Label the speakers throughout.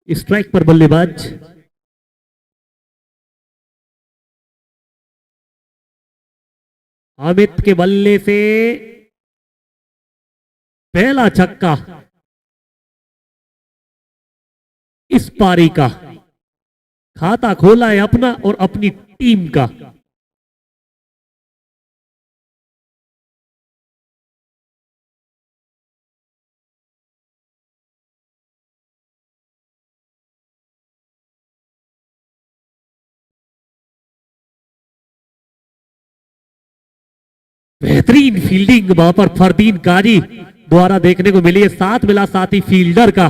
Speaker 1: Strike पर बल्लेबाज अमित के बल्ले से पहला छक्का इस पारी का। खाता खोला है अपना और अपनी टीम का। बेहतरीन फील्डिंग वहां पर फरदीन काजी द्वारा देखने को मिली है, साथ मिला साथी फील्डर का।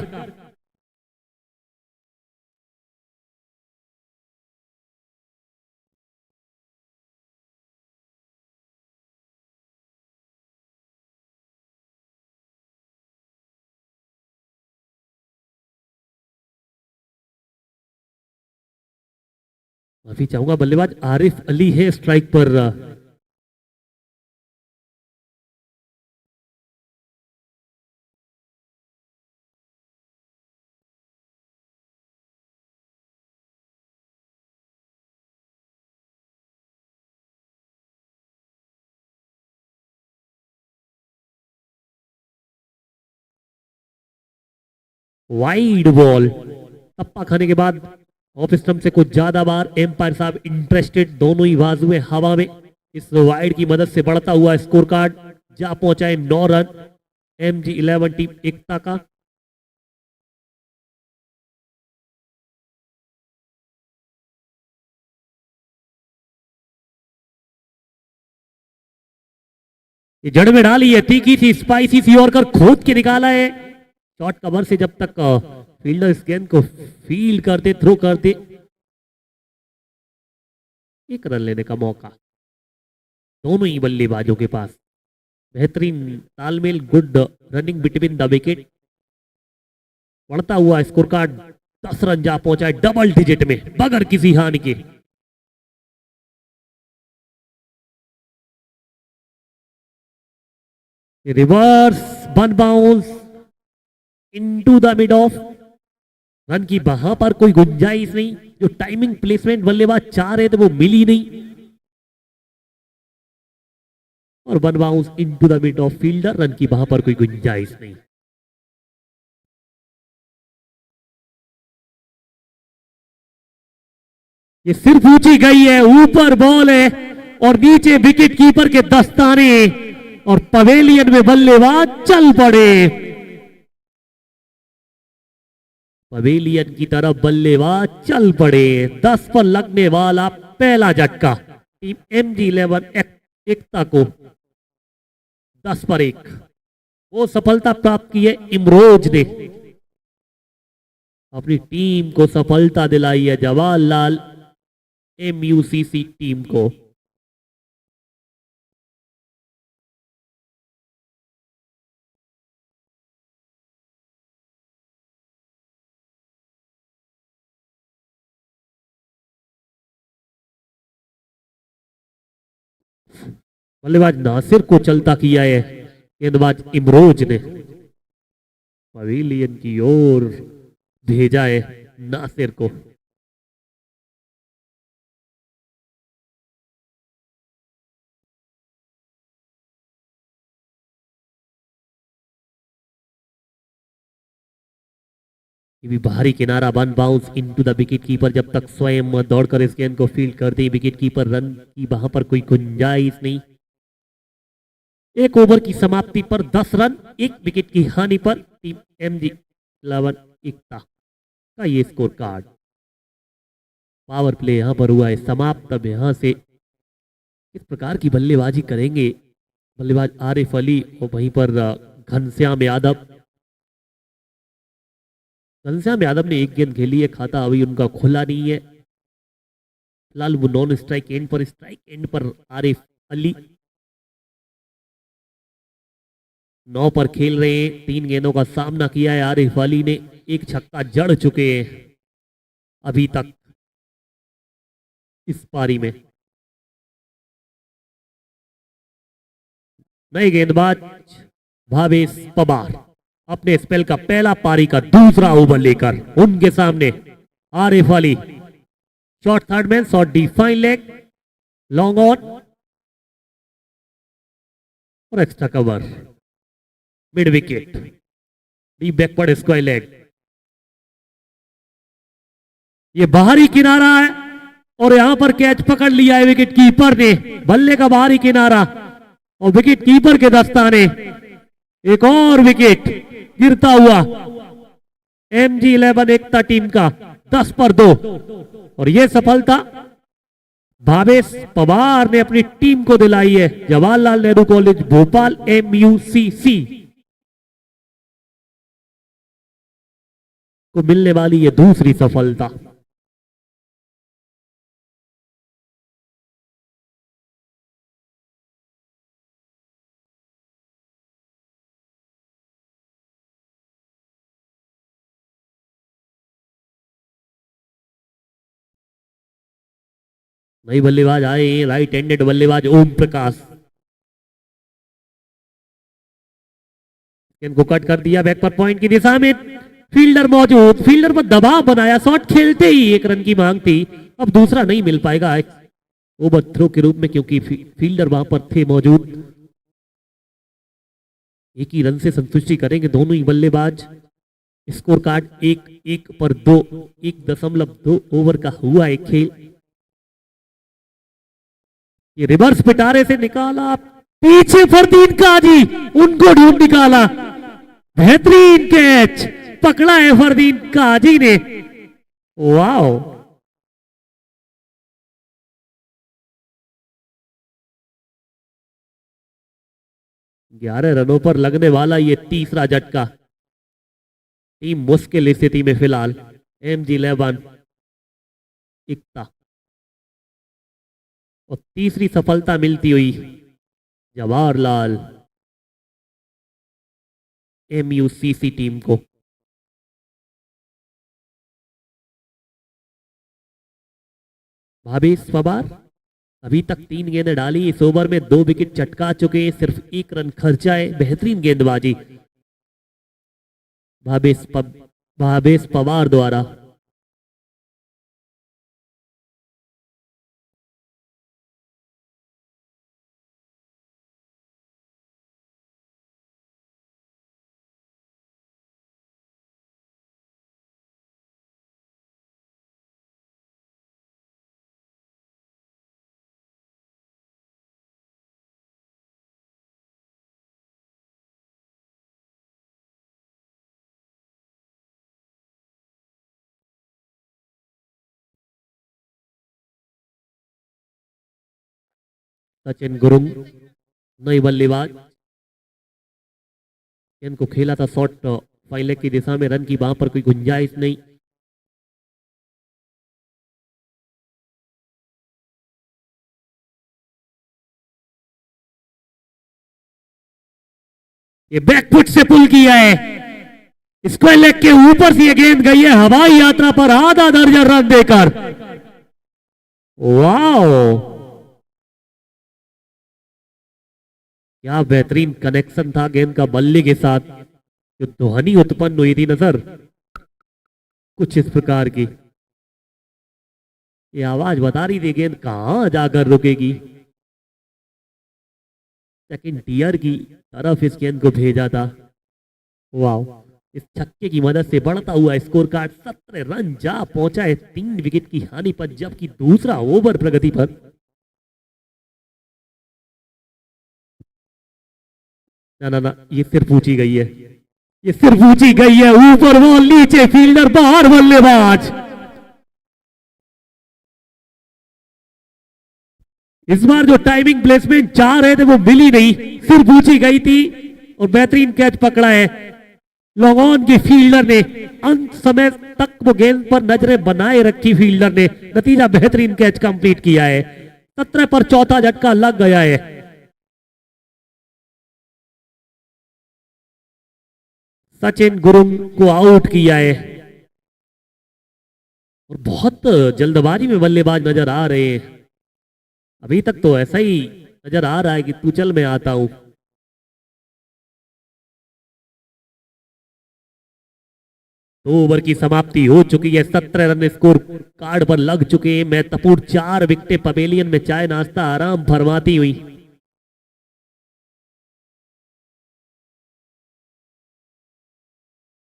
Speaker 1: माफी चाहूंगा, बल्लेबाज आरिफ अली है स्ट्राइक पर। वाइड बॉल टप्पा खाने के बाद ऑफ स्टंप से कुछ ज्यादा बार एम्पायर साहब इंटरेस्टेड, दोनों ही बाजुएं हवा में। इस वाइड की मदद से बढ़ता हुआ स्कोर कार्ड जा पहुंचाए 9 रन MG11 टीम एकता का। ये जड़ में डाली है तीखी सी स्पाइसी सी और कर खोद के निकाला है शॉर्ट कवर से। जब तक फील्डर इस गेंद को फील्ड करते, थ्रो करते, 1 रन लेने का मौका दोनों ही बल्लेबाजों के पास। बेहतरीन तालमेल, good running between the wicket. बढ़ता हुआ स्कोर कार्ड 10 रन जा पहुंचा है डबल डिजिट में बगैर किसी हानि के। Reverse one bounce into the mid of. Run की वहां पर कोई गुंजाइश नहीं, जो टाइमिंग प्लेसमेंट बल्लेबाज चाह रहे थे वो मिली नहीं। और one bounce into the mid of fielder, run की वहां पर कोई गुंजाइश नहीं। ये सिर्फ ऊंची गई है, ऊपर बॉल है और नीचे विकेट कीपर के दस्ताने और पवेलियन में बल्लेबाज चल पड़े। पवेलियन की तरफ बल्लेबाज चल पड़े। 10 पर लगने वाला पहला झटका टीम MG11 एकता को 10 पर 1। वो सफलता प्राप्त की है इमरोज ने। अपनी टीम को सफलता दिलाई है जवाहरलाल MUCC टीम को। बल्लेबाज नासिर को चलता किया है गेंदबाज इमरोज ने। पवेलियन की ओर भेजा है नासिर को। भी बाहरी किनारा, one bounce into the wicket keeper. जब तक स्वयं दौड़कर इस गेंद को फील्ड करते विकेट कीपर, रन की वहां पर कोई गुंजाइश नहीं। 1 ओवर की समाप्ति पर 10 रन 1 विकेट की हानि पर टीम MG11 एकता का ये स्कोर कार्ड। पावर प्ले यहां पर हुआ है समाप्त। अब यहां से किस प्रकार की बल्लेबाजी करेंगे बल्लेबाज आरिफ अली और वहीं पर घनश्याम यादव। घनश्याम यादव ने 1 गेंद खेली है, खाता अभी उनका खुला नहीं है। फिलहाल वो नॉन स्ट्राइक एंड पर, स्ट्राइक एंड पर आरिफ अली 9 पर खेल रहे हैं। 3 गेंदों का सामना किया है आरिफ अली ने, 1 छक्का जड़ चुके हैं अभी तक इस पारी में। नए गेंदबाज भावेश पवार। अपने स्पेल का पहला पारी का दूसरा ओवर लेकर उनके सामने Arif Ali. Short third man, short deep fine leg, long on और extra cover, mid wicket, deep backward square leg. ये बाहरी किनारा है और यहां पर कैच पकड़ लिया है विकेट कीपर ने। बल्ले का बाहरी किनारा और विकेट कीपर के दस्ताने। एक और विकेट गिरता हुआ MG11 एकता टीम का 10 पर 2। और यह सफलता भावेश पवार ने अपनी टीम को दिलाई है। जवाहरलाल नेहरू कॉलेज भोपाल MUCC को मिलने वाली यह दूसरी सफलता। नई बल्लेबाज आए, राइट हैंडेड बल्लेबाज ओम प्रकाश। इनको कट कर दिया बैक पर पॉइंट की दिशा में। फील्डर मौजूद, फील्डर पर दबाव बनाया, शॉट खेलते ही एक रन की मांग थी। अब दूसरा नहीं मिल पाएगा ओवर थ्रो के रूप में क्योंकि फील्डर वहां पर थे मौजूद। एक ही रन से संतुष्टि करेंगे दोनों ही बल्लेबाज। स्कोर कार्ड 1 पर 2, 1.2 ओवर का हुआ एक खेल। ये रिवर्स पिटारे से निकाला, पीछे फरदीन काजी, उनको ढूंढ निकाला। बेहतरीन कैच पकड़ा है फरदीन काजी ने। वाओ, ग्यारह रनों पर लगने वाला ये तीसरा झटका। टीम मुश्किल स्थिति में फिलहाल। MG11 एकता और तीसरी सफलता मिलती हुई जवाहरलाल MUCC टीम को। भावेश पवार अभी तक 3 गेंदें डाली, इस ओवर में 2 विकेट चटका चुके, सिर्फ 1 रन खर्चा है। बेहतरीन गेंदबाजी भावेश पवार द्वारा। सचिन गुरुंग नई बल्लेबाज। इनको खेला था शॉट फाइन लेग की दिशा में, रन की वहां पर कोई गुंजाइश नहीं। ये बैकफुट से पुल किया है, स्क्वायर लेग के ऊपर से ये गेंद गई है हवाई यात्रा पर आधा दर्जन रन देकर। वाओ, क्या बेहतरीन कनेक्शन था गेंद का बल्ले के साथ। जो ध्वनि उत्पन्न हुई थी नजर कुछ इस प्रकार की, ये आवाज बता रही थी गेंद कहां जाकर रुकेगी। सेकंड टियर की तरफ इस गेंद को भेजा था। वाह, इस छक्के की मदद से बढ़ता हुआ स्कोर कार्ड 17 रन जा पहुंचा है 3 विकेट की हानि पर, जबकि दूसरा ओवर प्रगति पर। ना, ये सिर्फ पूछी गई है, ये सिर्फ पूछी गई है। ऊपर बॉल, नीचे फील्डर, बाहर बल्लेबाज। इस बार जो टाइमिंग प्लेसमेंट चाह रहे थे वो मिली नहीं, सिर्फ पूछी गई थी और बेहतरीन कैच पकड़ा है लॉन्ग ऑन की फील्डर ने। अंत समय तक वो गेंद पर नजरें बनाए रखी फील्डर ने, नतीजा बेहतरीन कैच कंप्लीट किया है। 17 पर चौथा झटका लग गया है। सचिन गुरुंग को आउट किया है और बहुत जल्दबाजी में बल्लेबाज नजर आ रहे हैं। अभी तक तो ऐसा ही नजर आ रहा है कि तू चल मैं आता हूं। 2 ओवर की समाप्ति हो चुकी है। 17 रन स्कोर कार्ड पर लग चुके हैं। महत्वपूर्ण 4 विकेटें पवेलियन में चाय नाश्ता आराम फरमाती हुई।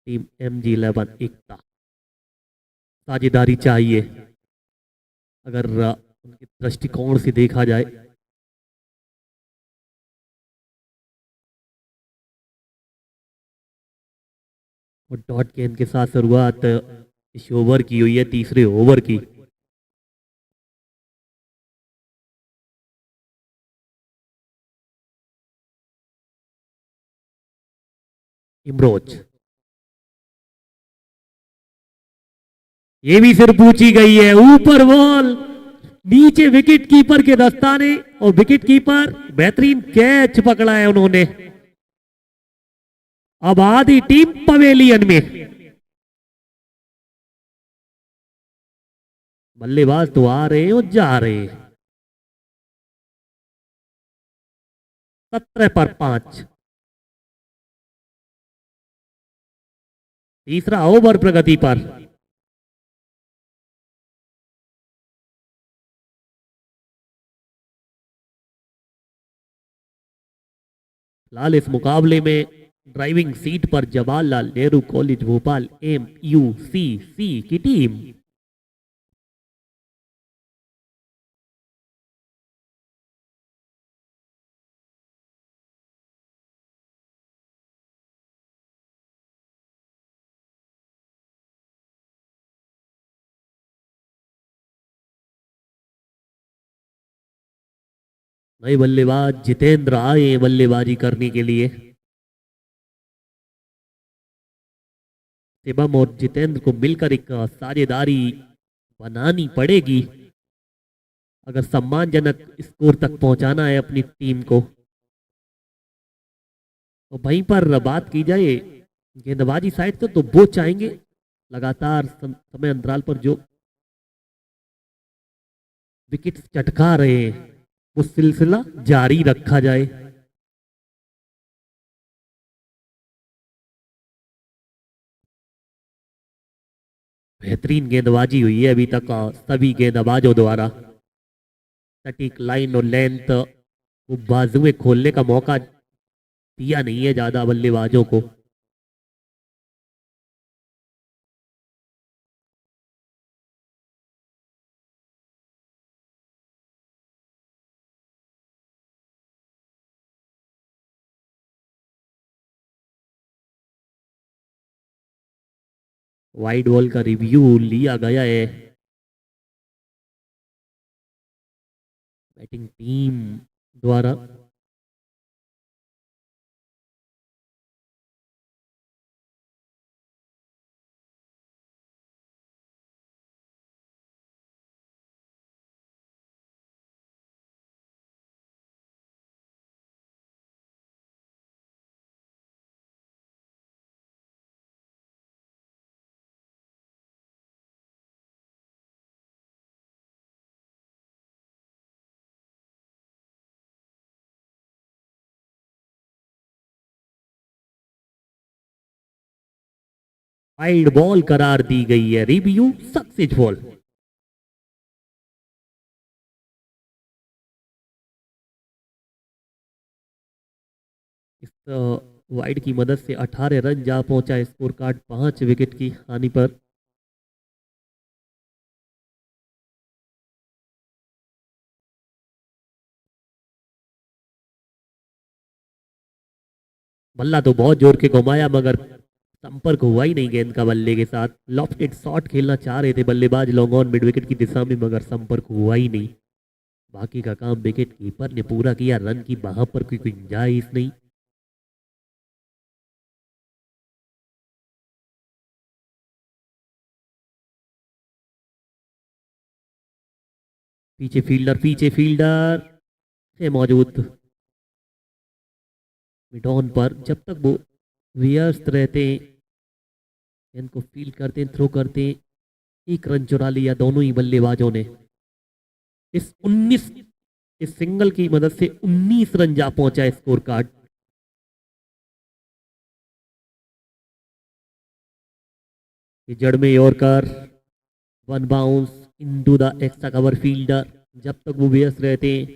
Speaker 1: टीम MG11 एकता साझेदारी चाहिए अगर उनके दृष्टिकोण से देखा जाए। और डॉट गेंद के साथ शुरुआत इस ओवर की हुई है, तीसरे ओवर की। इमरोज, ये भी सिर पूछी गई है, ऊपर बॉल, नीचे विकेट कीपर के दस्ताने और विकेट कीपर बेहतरीन कैच पकड़ा है उन्होंने। अब आधी टीम पवेलियन में। बल्लेबाज तो आ रहे हैं और जा रहे हैं। 17 पर 5। तीसरा ओवर प्रगति पर। फिलहाल इस मुकाबले में ड्राइविंग सीट पर जवाहरलाल नेहरू कॉलेज भोपाल MUCC की टीम। नए बल्लेबाज जितेंद्र आए बल्लेबाजी करने के लिए। शिवम और जितेंद्र को मिलकर एक साझेदारी बनानी पड़ेगी अगर सम्मानजनक स्कोर तक पहुंचाना है अपनी टीम को। तो वहीं पर बात की जाए गेंदबाजी साइड से, तो वो चाहेंगे लगातार समय अंतराल पर जो विकेट चटका रहे हैं वो सिलसिला जारी रखा जाए। बेहतरीन गेंदबाजी हुई है अभी तक सभी गेंदबाजों द्वारा। सटीक लाइन और लेंथ वो बाजुएं खोलने का मौका दिया नहीं है ज्यादा बल्लेबाजों को। वाइड बॉल का रिव्यू लिया गया है बैटिंग टीम द्वारा। वाइड बॉल करार दी गई है, रिव्यू सक्सेसफुल। इस वाइड की मदद से 18 रन जा पहुंचा स्कोर कार्ड 5 विकेट की हानि पर। बल्ला तो बहुत जोर के घुमाया मगर संपर्क हुआ ही नहीं गेंद का बल्ले के साथ। लॉफ्टेड शॉट खेलना चाह रहे थे बल्लेबाज लॉन्ग ऑन मिड विकेट की दिशा में, मगर संपर्क हुआ ही नहीं। बाकी का काम विकेट कीपर ने पूरा किया, रन की वहां पर कोई गुंजाइश नहीं। पीछे फील्डर से मौजूद मिडॉन पर। जब तक वो व्यस्त रहते हैं, इनको फील्ड करते हैं, थ्रो करते हैं। 1 रन चुरा लिया दोनों ही बल्लेबाजों ने। इस सिंगल की मदद से 19 रन जा पहुंचा स्कोर कार्ड। ये जड़ में yorker, one bounce into the extra cover fielder. जब तक वो व्यस्त रहते हैं,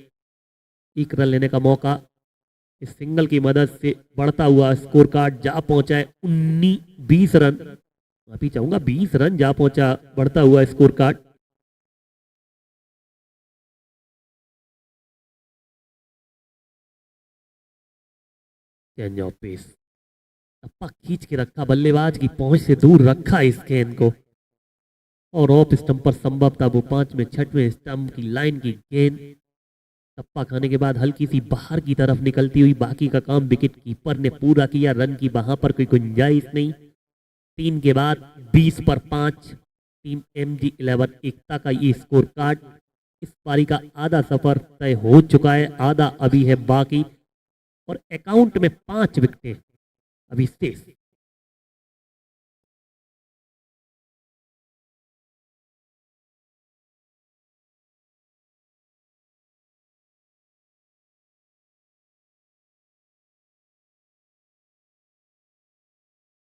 Speaker 1: एक रन लेने का मौका। इस सिंगल की मदद से बढ़ता हुआ स्कोर कार्ड जा पहुंचा है 19-20 रन। माफी चाहूंगा, 20 रन जा पहुंचा बढ़ता हुआ score card. Change of pace, टप्पा खींच के रखा, बल्लेबाज की पहुंच से दूर रखा इस गेंद को, और ऑफ स्टंप पर संभवतः वो 5वें 6वें स्टंप की लाइन की गेंद टप्पा खाने के बाद हल्की सी बाहर की तरफ निकलती हुई। बाकी का काम विकेट कीपर ने पूरा किया, रन की वहां पर कोई गुंजाइश नहीं। 3 के बाद 20 पर 5, टीम MG11 एकता का ये स्कोर कार्ड। इस पारी का आधा सफर तय हो चुका है, आधा अभी है बाकी, और अकाउंट में 5 विकेटें अभी शेष।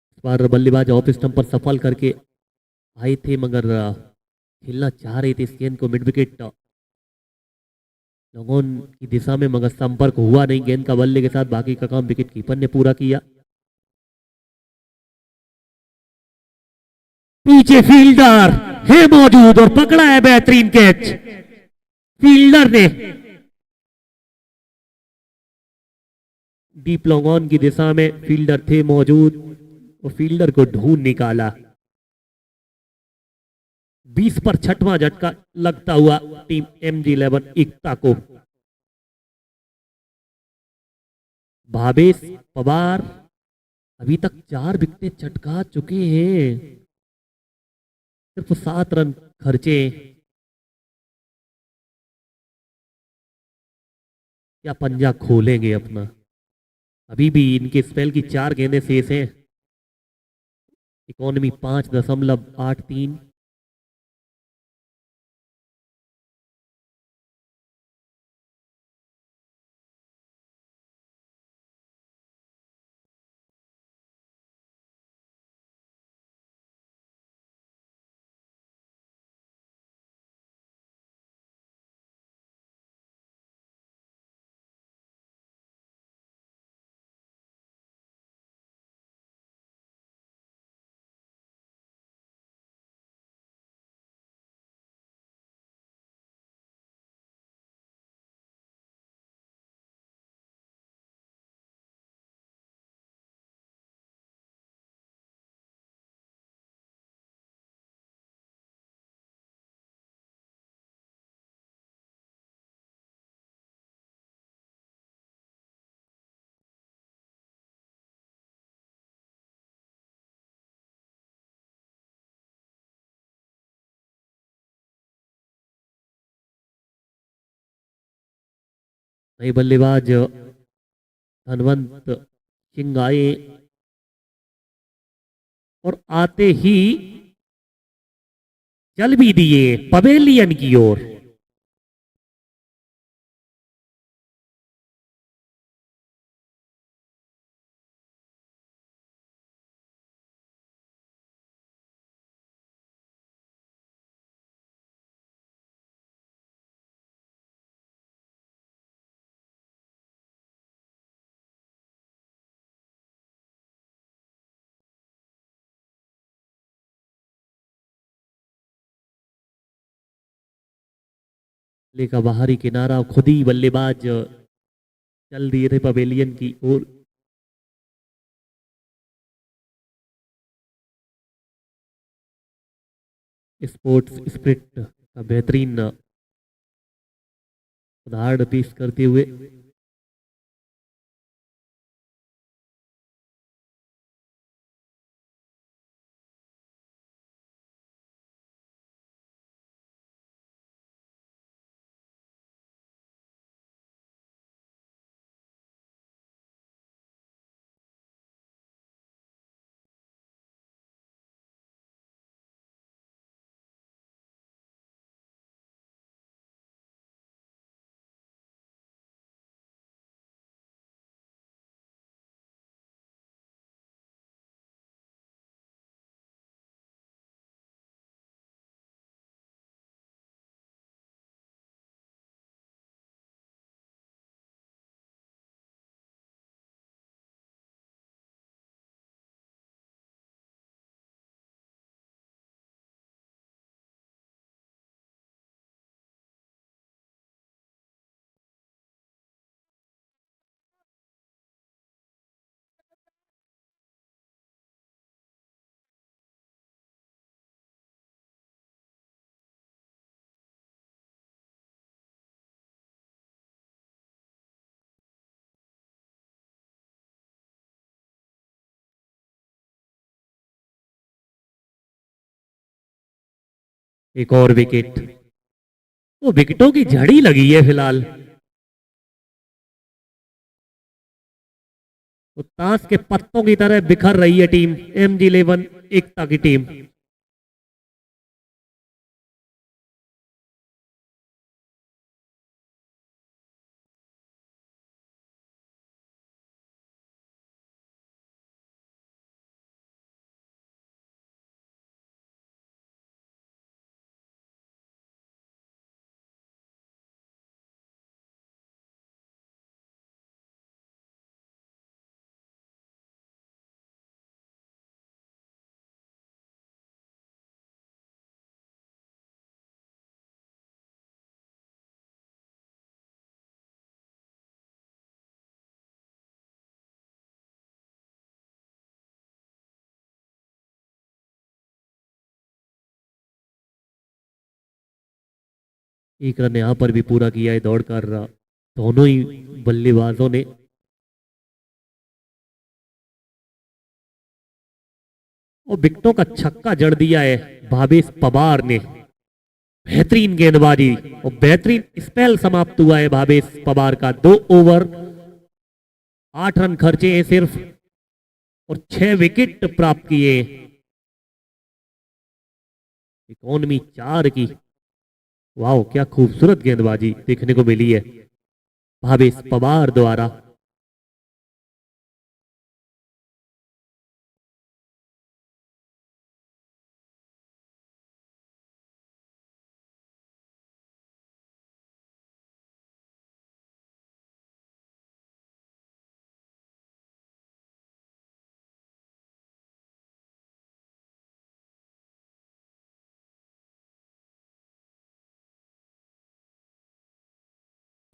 Speaker 1: इस बार बल्लेबाज ऑफ स्टंप पर सफल करके आए थे, मगर खेलना चाह रहे थे इस गेंद को मिड विकेट लोगों की दिशा में, मगर संपर्क हुआ नहीं गेंद का बल्ले के साथ। बाकी का काम विकेट कीपर ने पूरा किया। पीछे फील्डर है मौजूद और पकड़ा है बेहतरीन कैच फील्डर ने। डीप लॉन्ग ऑन की दिशा में फील्डर थे मौजूद और फील्डर को ढूंढ निकाला। 20 पर 6वां झटका लगता हुआ टीम MG11 एकता को। भावेश पवार अभी तक 4 विकेटें चटका चुके हैं, सिर्फ 7 रन खर्चे। क्या पंजा खोलेंगे अपना? अभी भी इनके स्पेल की 4 गेंदें शेष हैं। इकोनॉमी 5.83। नए बल्लेबाज धनवंत सिंह आए और आते ही चल भी दिए पवेलियन की ओर। लेका बाहरी किनारा, खुद ही बल्लेबाज चल दिए थे पवेलियन की ओर। स्पोर्ट्स स्पिरिट का बेहतरीन उदाहरण पेश करते हुए एक और विकेट। वो विकेटों की झड़ी लगी है फिलहाल। तो ताश के पत्तों की तरह बिखर रही है टीम MG11 एकता की टीम। एक रन यहां पर भी पूरा किया है दौड़कर दोनों ही बल्लेबाजों ने। और विकेटों का छक्का जड़ दिया है भावेश पवार ने। बेहतरीन गेंदबाजी और बेहतरीन स्पेल समाप्त हुआ है भावेश पवार का। 2 ओवर 8 रन खर्चे हैं सिर्फ और 6 विकेट प्राप्त किए। इकोनॉमी 4 की। वाह क्या खूबसूरत गेंदबाजी देखने को मिली है भावेश पवार द्वारा।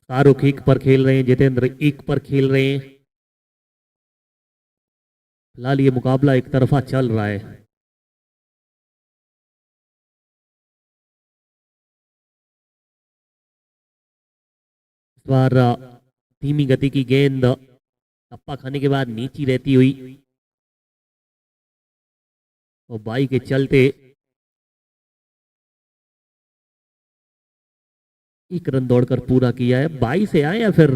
Speaker 1: शाहरुख एक पर खेल रहे हैं, जितेंद्र एक पर खेल रहे हैं। फिलहाल ये मुकाबला एक तरफा चल रहा है। इस बार धीमी गति की गेंद टप्पा खाने के बाद नीची रहती हुई और बाई के चलते 1 रन दौड़कर पूरा किया है। बाई से आए या फिर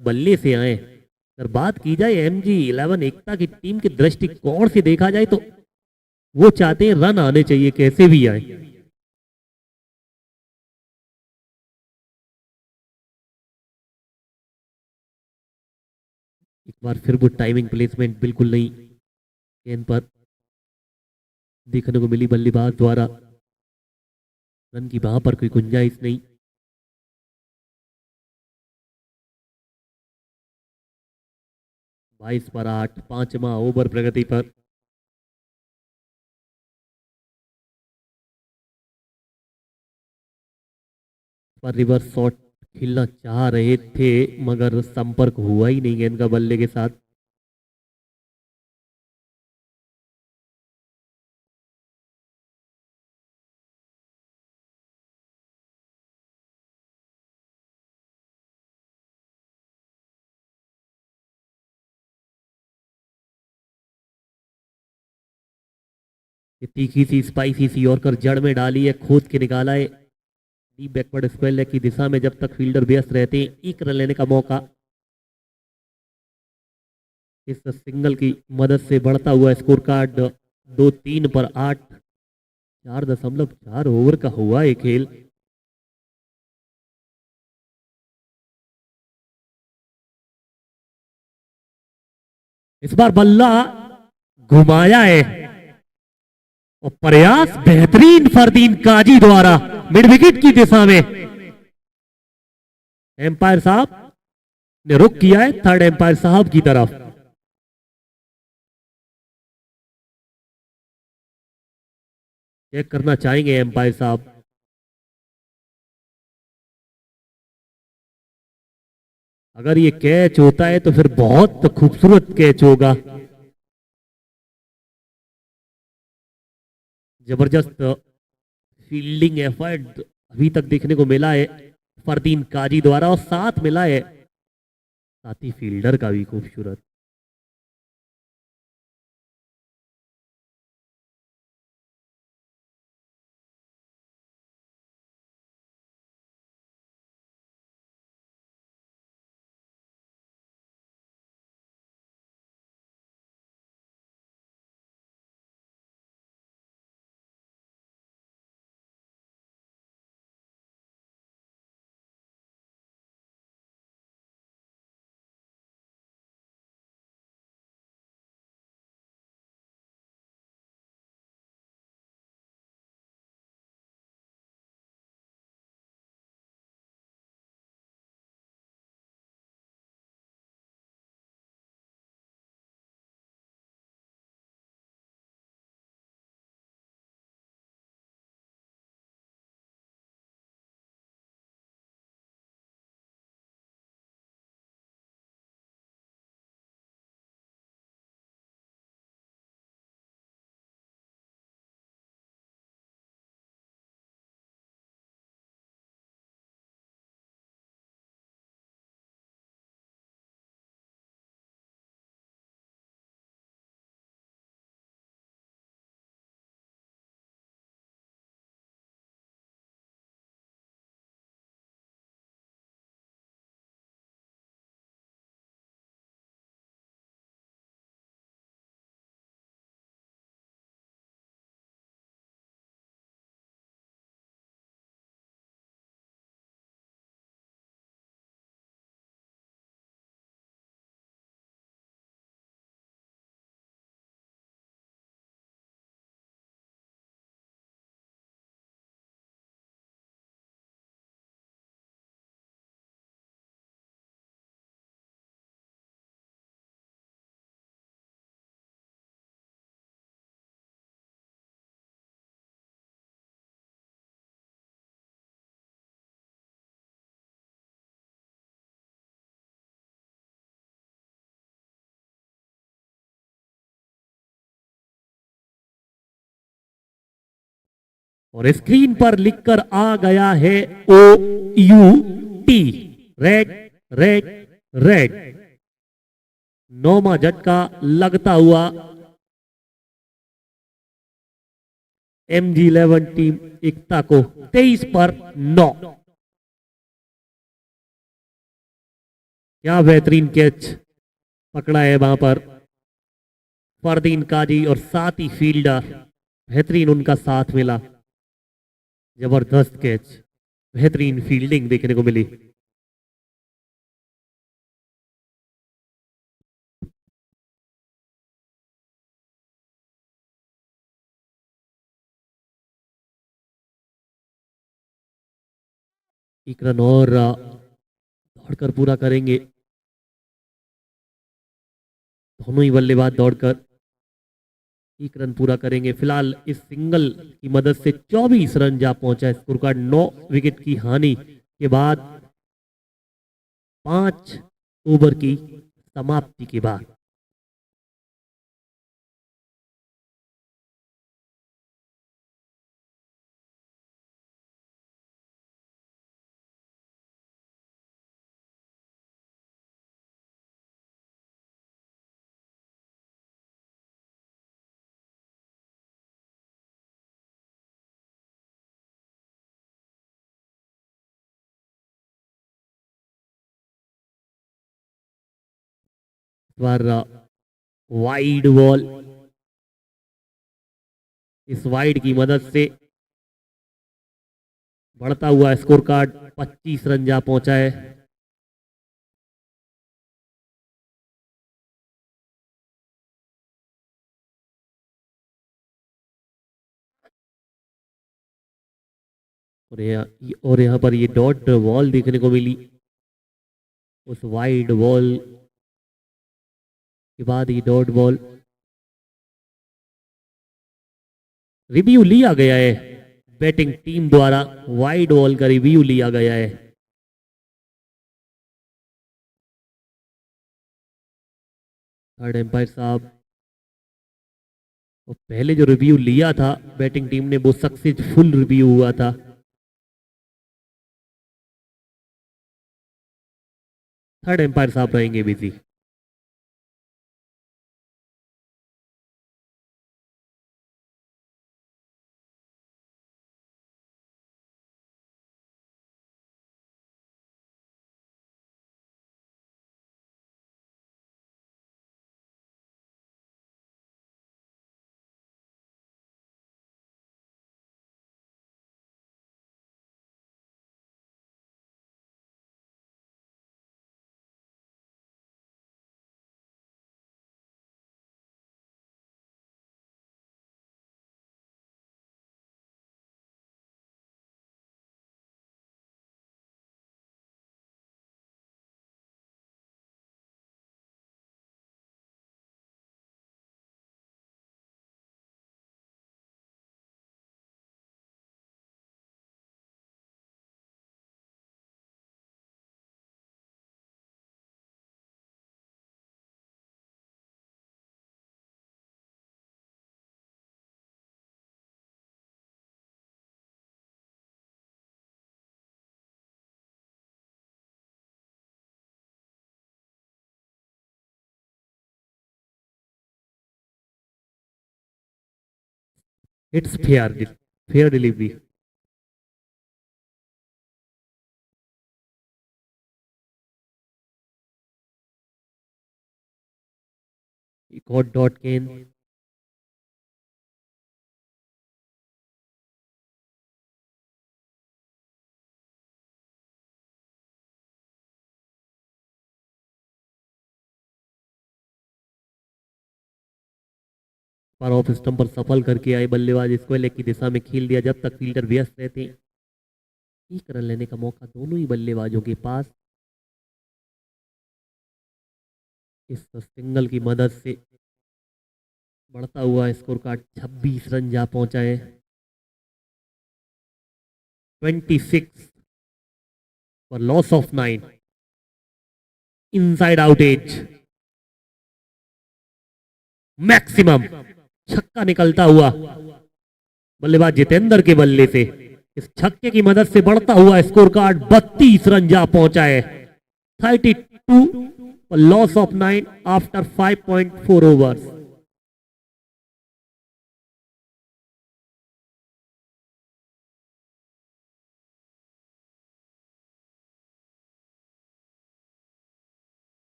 Speaker 1: बल्ले से आए, अगर बात की जाए MG11 एकता की टीम के दृष्टिकोण से देखा जाए तो वो चाहते हैं रन आने चाहिए कैसे भी आए। एक बार फिर वो टाइमिंग प्लेसमेंट बिल्कुल नहीं गेंद पर देखने को मिली बल्लेबाज द्वारा। रन की वहां पर कोई गुंजाइश नहीं। 22 पर 8 5वां ओवर प्रगति पर। रिवर्स शॉट खेलना चाह रहे थे मगर संपर्क हुआ ही नहीं गेंद का बल्ले के साथ। ये तीखी सी स्पाइसी सी यॉर्कर जड़ में डाली है, खोद के निकाला है डीप बैकवर्ड स्क्वायर लेग की दिशा में। जब तक फील्डर व्यस्त रहते हैं 1 रन लेने का मौका। इस सिंगल की मदद से बढ़ता हुआ स्कोर कार्ड 2-3 पर 8। 4.4 ओवर का हुआ ये खेल। इस बार बल्ला घुमाया है और प्रयास बेहतरीन फरदीन काजी द्वारा मिड विकेट की दिशा में। एम्पायर साहब ने रुख किया है थर्ड एम्पायर साहब की तरफ। चेक करना चाहेंगे एम्पायर साहब। अगर ये कैच होता है तो फिर बहुत खूबसूरत कैच होगा। जबरदस्त फील्डिंग एफर्ट अभी तक देखने को मिला है फरदीन काजी द्वारा और साथ मिला है साथी फील्डर का भी खूबसूरत। और स्क्रीन पर लिखकर आ गया है OUT, रेड रेड रेड। 9वां झटका लगता हुआ MG11 टीम एकता को 23 पर 9। क्या बेहतरीन कैच पकड़ा है वहां पर फरदीन काजी और साथ ही फील्डर, बेहतरीन उनका साथ मिला। जबरदस्त कैच, बेहतरीन फील्डिंग देखने को मिली। एक रन और दौड़कर पूरा करेंगे दोनों ही बल्लेबाज, दौड़कर एक रन पूरा करेंगे। फिलहाल इस सिंगल की मदद से 24 रन जा पहुंचा। स्कोर कार्ड 9 विकेट की हानि के बाद 5 ओवर की समाप्ति के बाद। वाइड बॉल, इस वाइड की मदद से बढ़ता हुआ स्कोर कार्ड 25 रन जा पहुंचा है। और यहाँ पर ये डॉट बॉल देखने को मिली। उस वाइड बॉल के बाद ये डॉट बॉल रिव्यू लिया गया है बैटिंग टीम द्वारा। वाइड बॉल का रिव्यू लिया गया है। थर्ड एम्पायर साहब, और पहले जो रिव्यू लिया था बैटिंग टीम ने वो सक्सेसफुल रिव्यू हुआ था। थर्ड एम्पायर साहब रहेंगे बिजी। It's fair delivery. एक और डॉट गेंद, पर ऑफ स्टंप पर सफल करके आए बल्लेबाज। इसको लेग की दिशा में खेल दिया जब तक फील्डर व्यस्त रहते। एक रन लेने का मौका दोनों ही बल्लेबाजों के पास। इस सिंगल की मदद से बढ़ता हुआ स्कोर कार्ड 26 रन जा पहुंचा है। 26 for loss of 9, inside outage, maximum छक्का निकलता हुआ बल्लेबाज जितेंद्र के बल्ले से इस छक्के की मदद से बढ़ता हुआ स्कोर कार्ड 32 रन जा पहुंचा है। 32 loss of 9 after 5.4 overs.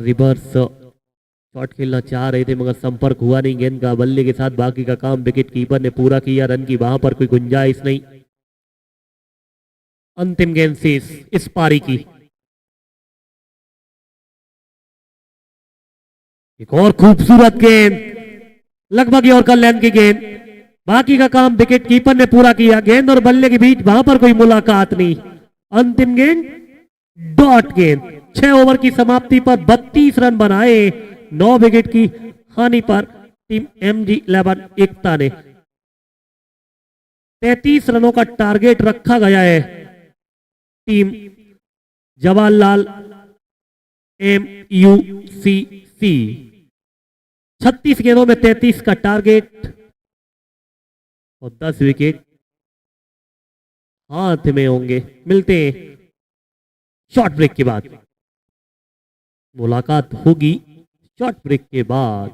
Speaker 1: Reverse shot खेलना चाह रहे थे मगर संपर्क हुआ नहीं गेंद का। बल्ले के साथ बाकी का काम विकेट कीपर ने पूरा किया। रन की वहां पर कोई गुंजाइश नहीं। अंतिम गेंद से इस पारी की। एक और खूबसूरत गेंद, लगभग यॉर्कर लेंथ की गेंद। बाकी का काम विकेट कीपर ने पूरा किया। गेंद और बल्ले के बीच वहां पर कोई मुलाकात नहीं। अंतिम गेंद डॉट गेंद। 6 ओवर की समाप्ति पर 32 रन बनाए। 9 विकेट की हानि पर टीम MG11 एकता ने 33 रनों का टारगेट रखा गया है। टीम जवाहरलाल MUCC 36 गेंदों में 33 का टारगेट और 10 विकेट हाथ में होंगे। मिलते हैं शॉर्ट ब्रेक के बाद। मुलाकात होगी शॉर्ट ब्रेक के बाद।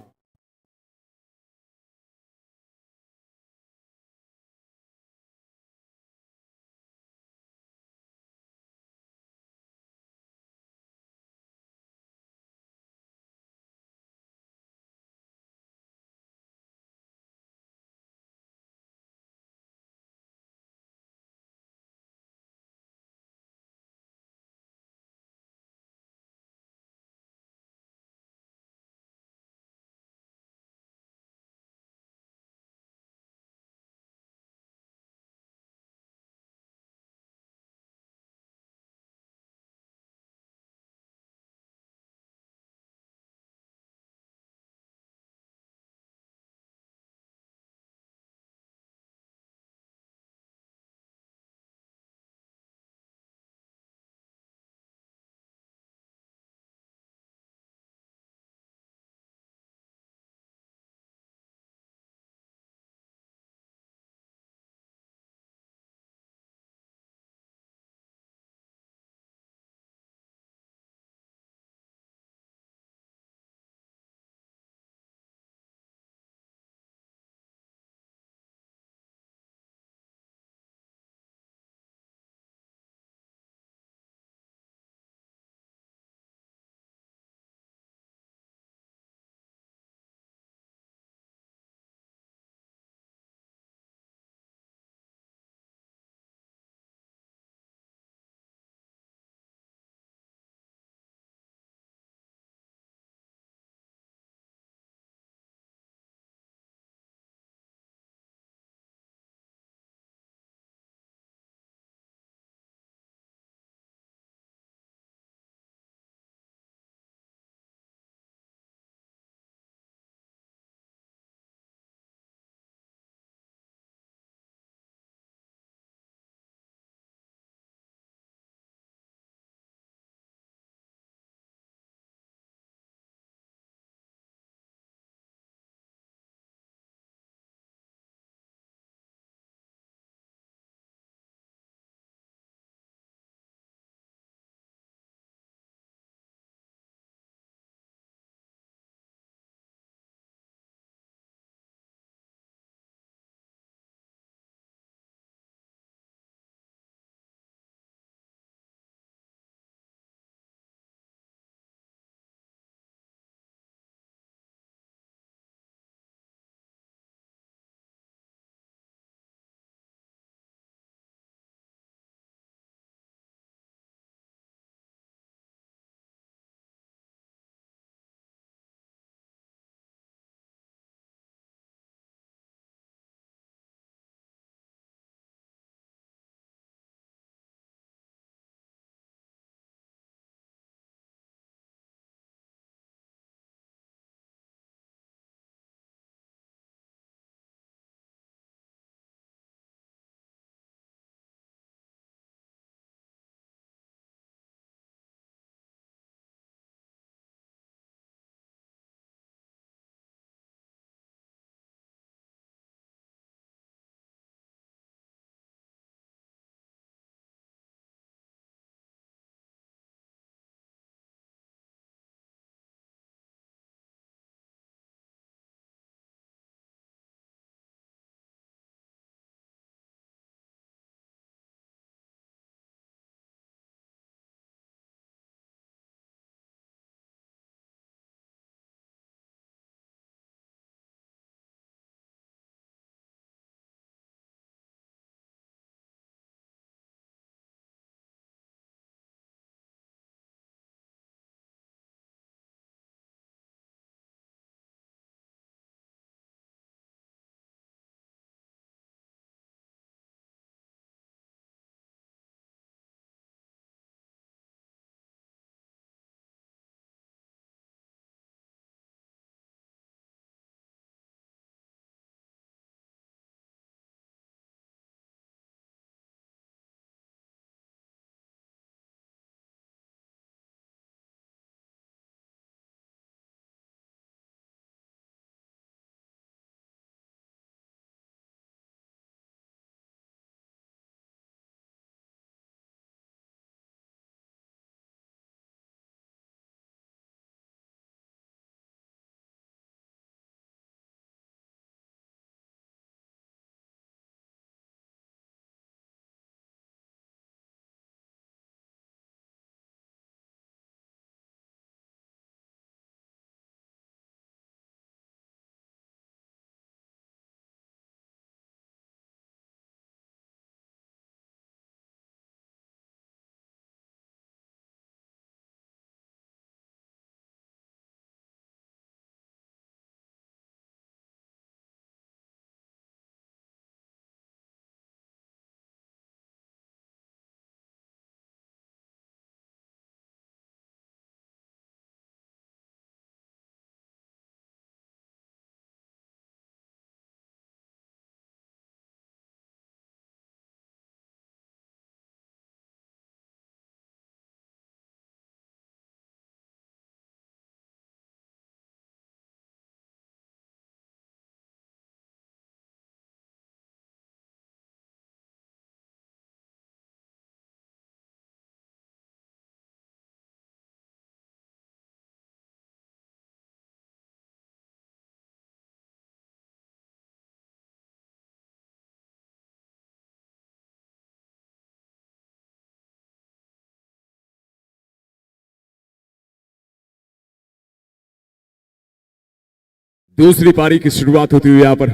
Speaker 2: दूसरी पारी की शुरुआत होती हुई यहां पर,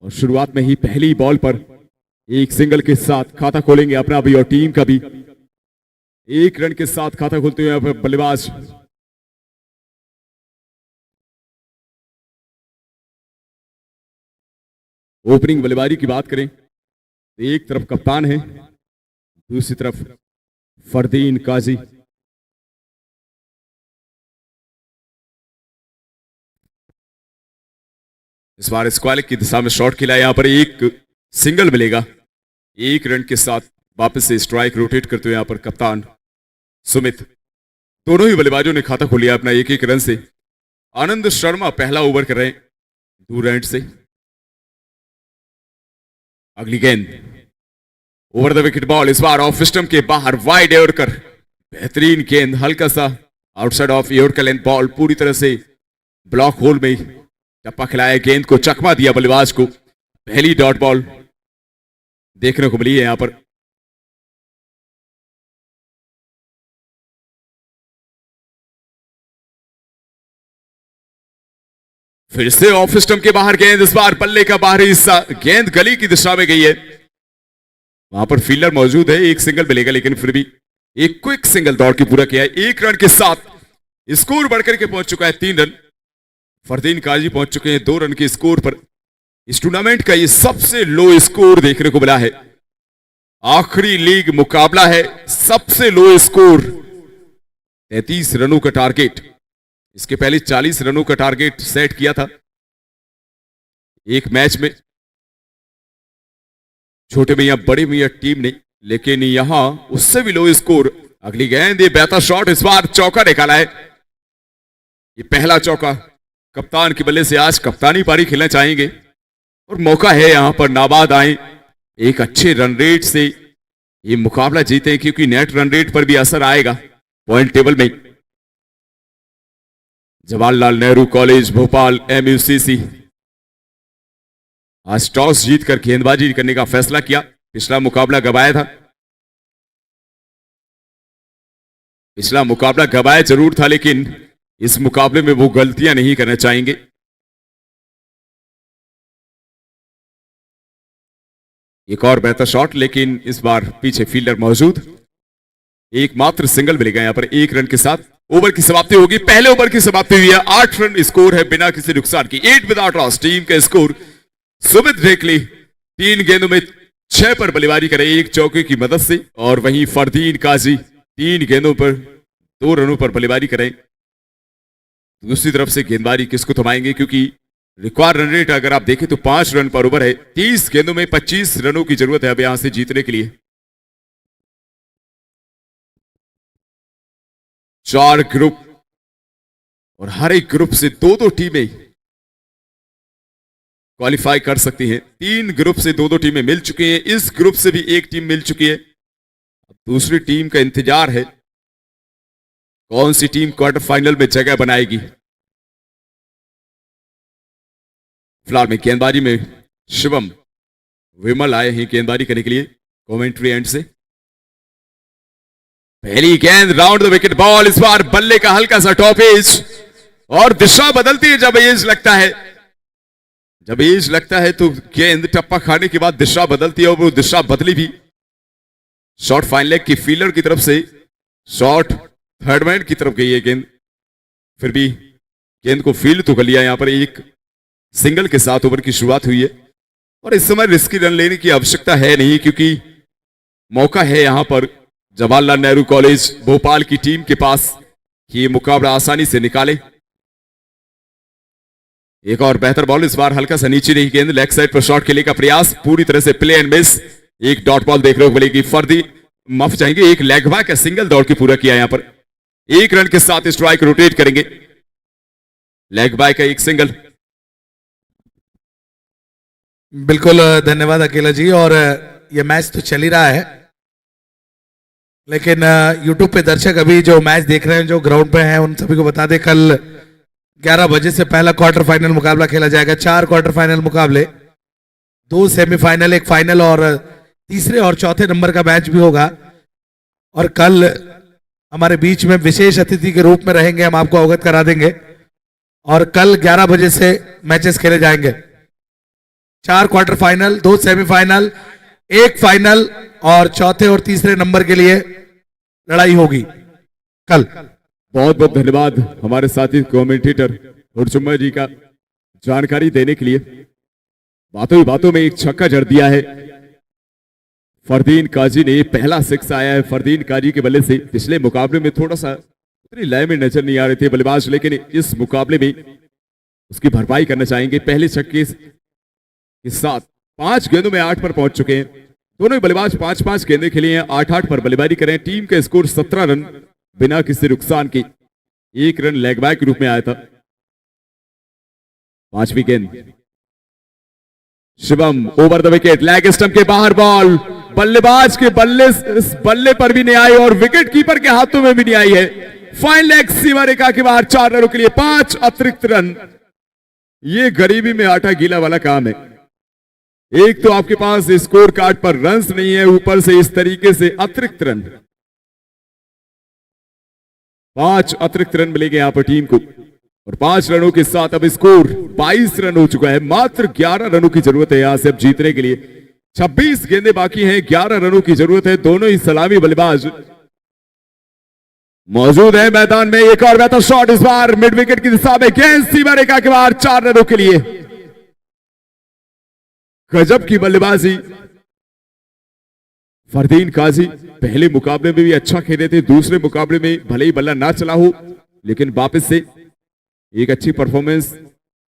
Speaker 2: और शुरुआत में ही पहली बॉल पर एक सिंगल के साथ खाता खोलेंगे अपना भी और टीम का भी। एक रन के साथ खाता खोलते हुए यहां पर बल्लेबाज। ओपनिंग बल्लेबाजी की बात करें तो एक तरफ कप्तान है, दूसरी तरफ फरदीन काजी। इस बार स्क्वायर की दिशा में शॉट खेला, यहां पर एक सिंगल मिलेगा। एक रन के साथ वापस से स्ट्राइक रोटेट करते हुए यहां पर कप्तान सुमित। दोनों ही बल्लेबाजों ने खाता खोल लिया अपना एक एक रन से। आनंद शर्मा पहला ओवर कर रहे हैं दूर एंड से। अगली गेंद ओवर द विकेट बॉल, इस बार ऑफ स्टंप के बाहर वाइड एयरकर। बेहतरीन गेंद, हल्का सा आउटसाइड ऑफ एयरकर लेंथ बॉल, पूरी तरह से ब्लॉक होल में टप्पा खिलाया, गेंद को चकमा दिया बल्लेबाज को। पहली डॉट बॉल देखने को मिली है यहां पर। फिर से ऑफ स्टंप के बाहर गेंद, इस बार बल्ले का बाहरी हिस्सा, गेंद गली की दिशा में गई है। वहां पर फील्डर मौजूद है, एक सिंगल मिलेगा, लेकिन फिर भी एक क्विक सिंगल दौड़ के पूरा किया है। एक रन के साथ स्कोर बढ़कर के पहुंच चुका है 3 रन। फरदीन काजी पहुंच चुके हैं 2 रन के स्कोर पर। इस टूर्नामेंट का ये सबसे लो स्कोर देखने को मिला है। आखिरी लीग मुकाबला है, सबसे लो स्कोर 33 रनों का टारगेट। इसके पहले 40 रनों का टारगेट सेट किया था एक मैच में छोटे मियां बड़े मियां टीम ने, लेकिन यहां उससे भी लो स्कोर। अगली गेंद, ये बेहतर शॉट, इस बार चौका निकाला है। ये पहला चौका कप्तान के बल्ले से। आज कप्तानी पारी खेलना चाहेंगे और मौका है यहां पर नाबाद आए, एक अच्छे रन रेट से ये मुकाबला जीते, क्योंकि नेट रन रेट पर भी असर आएगा पॉइंट टेबल में। जवाहरलाल नेहरू कॉलेज भोपाल MUCC आज टॉस जीतकर गेंदबाजी करने का फैसला किया। पिछला मुकाबला गवाया था, पिछला मुकाबला गवाया जरूर था, लेकिन इस मुकाबले में वो गलतियां नहीं करना चाहेंगे। एक और बेहतर शॉट, लेकिन इस बार पीछे फील्डर मौजूद। एकमात्र सिंगल मिलेगा यहां पर। 1 रन के साथ ओवर की समाप्ति होगी। पहले ओवर की समाप्ति हुई है, 8 रन स्कोर है बिना किसी नुकसान की। 8 विदाउट लॉस टीम का स्कोर। सुमित ढेकली 3 गेंदों में 6 पर बल्लेबाजी करे, 1 चौके की मदद से, और वहीं फरदीन काजी 3 गेंदों पर 2 रनों पर बल्लेबाजी करें। दूसरी तरफ से गेंदबाजी किसको थमाएंगे, क्योंकि रिक्वायर्ड रन रेट अगर आप देखें तो 5 रन पर ओवर है। 30 गेंदों में 25 रनों की जरूरत है अब यहां से जीतने के लिए। 4 ग्रुप और हर एक ग्रुप से 2-2 टीमें क्वालिफाई कर सकती हैं। 3 ग्रुप से 2-2 टीमें मिल चुकी हैं। इस ग्रुप से भी एक टीम मिल चुकी है। दूसरी टीम का इंतजार है कौन सी टीम क्वार्टर फाइनल में जगह बनाएगी। फिलहाल में गेंदबाजी में शिवम विमल आए हैं गेंदबाजी करने के लिए कमेंट्री एंड से। पहली गेंद राउंड द विकेट बॉल, इस बार बल्ले का हल्का सा टॉप एज, और दिशा बदलती है जब एज लगता है। जब एज लगता है तो गेंद टप्पा खाने के बाद दिशा बदलती है, और वो दिशा बदली भी। शॉट फाइन लेग की फील्डर की तरफ से, शॉट थर्ड मैन की तरफ गई है गेंद। फिर भी गेंद को फील्ड तो कर लिया। यहां पर एक सिंगल के साथ ओवर की शुरुआत हुई है, और इस समय रिस्की रन लेने की आवश्यकता है नहीं, क्योंकि मौका है यहां पर जवाहरलाल नेहरू कॉलेज भोपाल की टीम के पास कि ये मुकाबला आसानी से निकाले। एक और बेहतर बॉल, इस बार हल्का सा नीचे रही गेंद, लेग साइड पर शॉट खेलने का प्रयास, पूरी तरह से प्ले एंड मिस। एक डॉट बॉल देखने को मिलेगी। फर्दी माफ चाहेंगे, एक लेग बैक का सिंगल दौड़ के पूरा किया यहां पर। 1 रन के साथ स्ट्राइक रोटेट करेंगे। लेग बैक का एक सिंगल।
Speaker 3: बिल्कुल धन्यवाद अकेला जी। और ये मैच तो चल ही रहा है, लेकिन यूट्यूब पे दर्शक अभी जो मैच देख रहे हैं, जो ग्राउंड पे हैं, उन सभी को बता दें कल 11 बजे से पहला क्वार्टर फाइनल मुकाबला खेला जाएगा। 4 क्वार्टर फाइनल मुकाबले, 2 सेमीफाइनल, 1 फाइनल, और तीसरे और चौथे नंबर का मैच भी होगा। और कल हमारे बीच में विशेष अतिथि के रूप में रहेंगे, हम आपको अवगत करा देंगे। और कल 11 बजे से मैचेस खेले जाएंगे। 4 क्वार्टर फाइनल, 2 सेमीफाइनल, 1 फाइनल और चौथे और तीसरे नंबर के लिए लड़ाई होगी कल।
Speaker 2: बहुत बहुत धन्यवाद हमारे साथी कमेंटेटर हुरचुम्मा जी का जानकारी देने के लिए। बातों ही बातों में एक छक्का जड़ दिया है फरदीन काजी ने। पहला 6 आया है फरदीन काजी के बल्ले से। पिछले मुकाबले में थोड़ा सा उतनी लय में नजर नहीं आ रहे थे बल्लेबाज, लेकिन इस मुकाबले में उसकी भरपाई करना चाहेंगे। पहले छक्के के साथ 5 गेंदों में 8 पर पहुंच चुके हैं। दोनों ही बल्लेबाज 5-5 गेंदें खेली हैं, 8-8 पर बल्लेबाजी करें। टीम का स्कोर 17 रन बिना किसी नुकसान के। 1 रन लेग बाय के रूप में आया था। 5वीं गेंद Shivam over the wicket, leg stump के बाहर बॉल। बल्लेबाज के बल्ले पर भी नहीं आई और विकेट कीपर के हाथों में भी नहीं आई है। फाइन लेग सीमा रेखा के बाहर 4 रनों के लिए 5 अतिरिक्त रन। ये गरीबी में आटा गीला वाला काम है। एक तो आपके पास स्कोर कार्ड पर रन्स नहीं है, ऊपर से इस तरीके से अतिरिक्त रन। 5 अतिरिक्त रन मिलेंगे यहां पर टीम को और 5 रनों के साथ अब स्कोर 22 रन हो चुका है। मात्र 11 रनों की जरूरत है यहां से अब जीतने के लिए। 26 गेंदें बाकी हैं, 11 रनों की जरूरत है। दोनों ही सलामी बल्लेबाज मौजूद है मैदान में। एक और बेहतर शॉट इस बार मिड विकेट की दिशा में, गेंद सीमा रेखा के बाहर 4 रनों के लिए। गजब की बल्लेबाजी फरदीन काजी। पहले मुकाबले में भी अच्छा खेले थे, दूसरे मुकाबले में भले ही बल्ला ना चला हो लेकिन वापस से एक अच्छी परफॉर्मेंस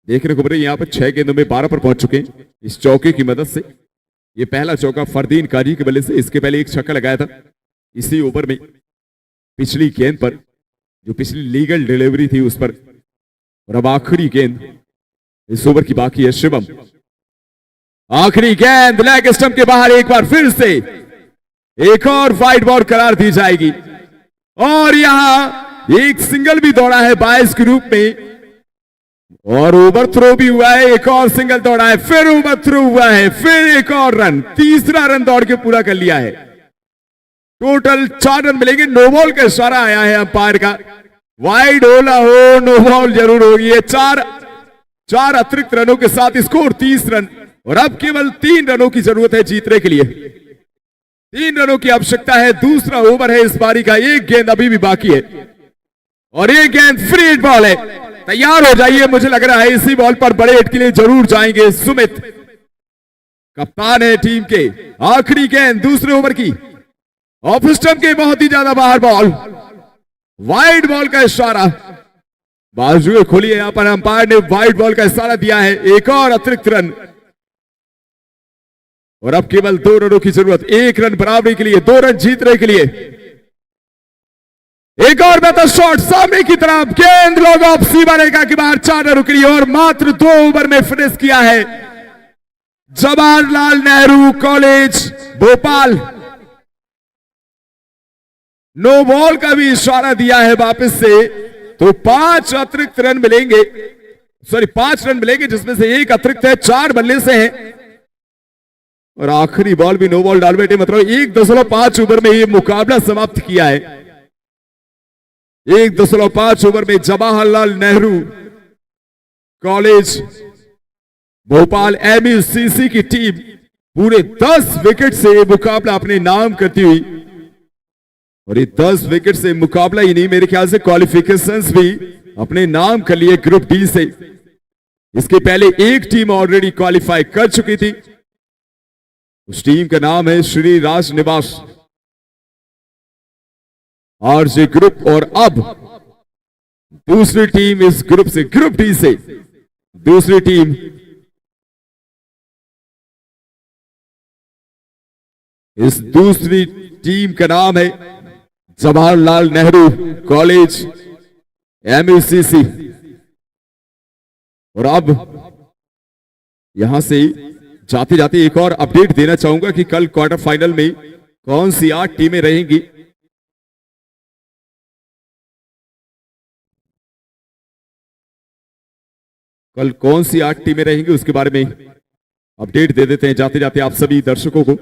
Speaker 2: देखने को मिली। यहां पर 6 गेंदों में 12 पर पहुंच चुके हैं इस चौके की मदद से। ये पहला चौका फरदीन काजी के बल्ले से। इसके पहले एक छक्का लगाया था इसी ओवर में, पिछली गेंद पर, जो पिछली लीगल डिलीवरी थी उस पर। और अब आखिरी गेंद इस ओवर की बाकी है। शिवम आखिरी गेंद लेग स्टंप के बाहर, एक बार फिर से एक और वाइड बॉल करार दी जाएगी। और यहां एक सिंगल भी दौड़ा है 22 के रूप में और ओवर थ्रो भी हुआ है। एक और सिंगल दौड़ा है, फिर ओवर थ्रो हुआ है, फिर एक और रन, तीसरा रन दौड़ के पूरा कर लिया है। टोटल 4 रन मिलेंगे। नो बॉल का इशारा आया है अंपायर का। वाइड होला हो, नो बॉल जरूर होगी। 4 अतिरिक्त रनों के साथ स्कोर 30 रन और अब केवल 3 रनों की जरूरत है जीतने के लिए। 3 रनों की आवश्यकता है। दूसरा ओवर है इस पारी का। एक गेंद अभी भी बाकी है और एक गेंद फ्री हिट बॉल है। तैयार हो जाइए, मुझे लग रहा है इसी बॉल पर बड़े हिट के लिए जरूर जाएंगे सुमित, कप्तान है टीम के। आखिरी गेंद दूसरे ओवर की, ऑफ स्टंप के बहुत ही ज्यादा बाहर बॉल, वाइड बॉल का इशारा। बाजुएं खोली है यहां पर, अंपायर ने वाइड बॉल का इशारा दिया है। एक और अतिरिक्त रन और अब केवल 2 रनों की जरूरत। 1 रन बराबरी के लिए, 2 रन जीतने के लिए। एक और बेहतर शॉट सामने की तरफ, गेंद लॉग ऑफ सीमा रेखा के बाहर 4 रनों के लिए और मात्र 2 ओवर में फिनिश किया है Jawaharlal Nehru college Bhopal. No ball का भी इशारा दिया है वापस से, तो 5 अतिरिक्त रन मिलेंगे, 5 रन मिलेंगे जिसमें से 1 अतिरिक्त है, 4 बल्ले से हैं और आखिरी बॉल भी नो बॉल डाल बैठे। मतलब 1.5 ओवर में ये मुकाबला समाप्त किया है। 1.5 ओवर में जवाहरलाल नेहरू कॉलेज भोपाल MUCC की टीम पूरे 10 विकेट से मुकाबला अपने नाम करती हुई, और ये 10 विकेट से मुकाबला ही नहीं, मेरे ख्याल से क्वालिफिकेशंस भी अपने नाम कर लिए ग्रुप डी से। इसके पहले एक टीम ऑलरेडी क्वालिफाई कर चुकी थी, उस टीम का नाम है श्री राज निवास RJ ग्रुप। और अब दूसरी टीम इस ग्रुप से, ग्रुप डी से दूसरी टीम इस दूसरी टीम का नाम है जवाहरलाल नेहरू कॉलेज MUCC। और अब यहां से जाते जाते एक और अपडेट देना चाहूंगा कि कल क्वार्टर फाइनल में कौन सी 8 टीमें रहेंगी। कल कौन सी 8 टीमें रहेंगी उसके बारे में अपडेट दे देते हैं जाते जाते आप सभी दर्शकों को।